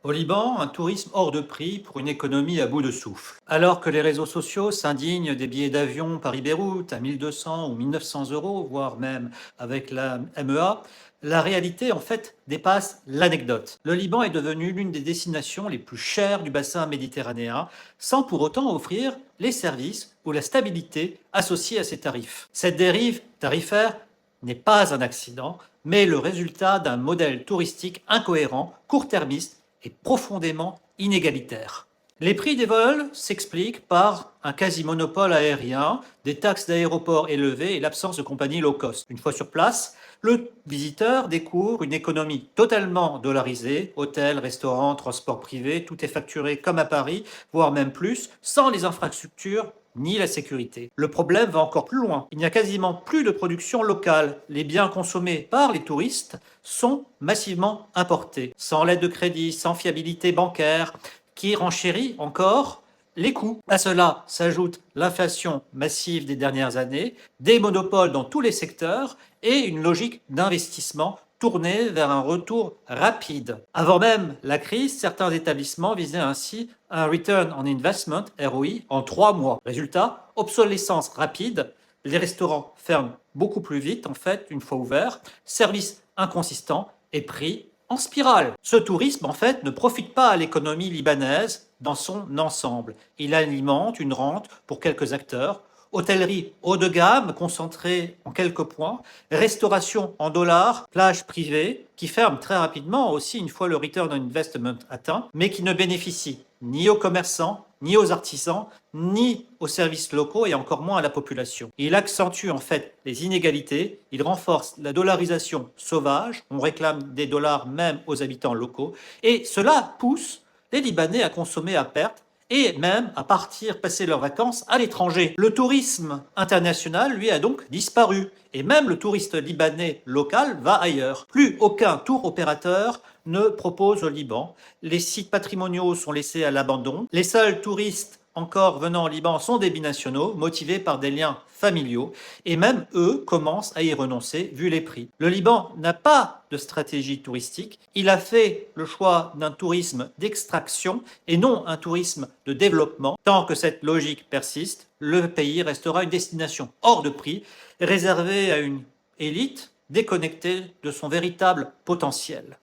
Au Liban, un tourisme hors de prix pour une économie à bout de souffle. Alors que les réseaux sociaux s'indignent des billets d'avion Paris-Beyrouth à 1200 ou 1900 euros, voire même avec la MEA, la réalité en fait dépasse l'anecdote. Le Liban est devenu l'une des destinations les plus chères du bassin méditerranéen, sans pour autant offrir les services ou la stabilité associés à ces tarifs. Cette dérive tarifaire n'est pas un accident, mais le résultat d'un modèle touristique incohérent, court-termiste et profondément inégalitaire. Les prix des vols s'expliquent par un quasi-monopole aérien, des taxes d'aéroport élevées et l'absence de compagnies low cost. Une fois sur place, le visiteur découvre une économie totalement dollarisée, hôtels, restaurants, transports privés, tout est facturé comme à Paris, voire même plus, sans les infrastructures ni la sécurité. Le problème va encore plus loin. Il n'y a quasiment plus de production locale. Les biens consommés par les touristes sont massivement importés, sans l'aide de crédit, sans fiabilité bancaire, qui renchérit encore les coûts. À cela s'ajoute l'inflation massive des dernières années, des monopoles dans tous les secteurs et une logique d'investissement tournée vers un retour rapide. Avant même la crise, certains établissements visaient ainsi un return on investment, ROI, en 3 mois. Résultat, obsolescence rapide, les restaurants ferment beaucoup plus vite en fait une fois ouverts, service inconsistant et prix en spirale. Ce tourisme, en fait, ne profite pas à l'économie libanaise dans son ensemble. Il alimente une rente pour quelques acteurs, hôtellerie haut de gamme concentrée en quelques points, restauration en dollars, plages privées qui ferment très rapidement aussi une fois le return on investment atteint, mais qui ne bénéficient ni aux commerçants, ni aux artisans, ni aux services locaux et encore moins à la population. Il accentue en fait les inégalités, il renforce la dollarisation sauvage, on réclame des dollars même aux habitants locaux, et cela pousse les Libanais à consommer à perte et même à partir passer leurs vacances à l'étranger. Le tourisme international, lui, a donc disparu. Et même le touriste libanais local va ailleurs. Plus aucun tour opérateur ne propose au Liban. Les sites patrimoniaux sont laissés à l'abandon. Les seuls touristes encore venant au Liban sont des binationaux, motivés par des liens familiaux, et même eux commencent à y renoncer vu les prix. Le Liban n'a pas de stratégie touristique, il a fait le choix d'un tourisme d'extraction et non un tourisme de développement. Tant que cette logique persiste, le pays restera une destination hors de prix, réservée à une élite déconnectée de son véritable potentiel.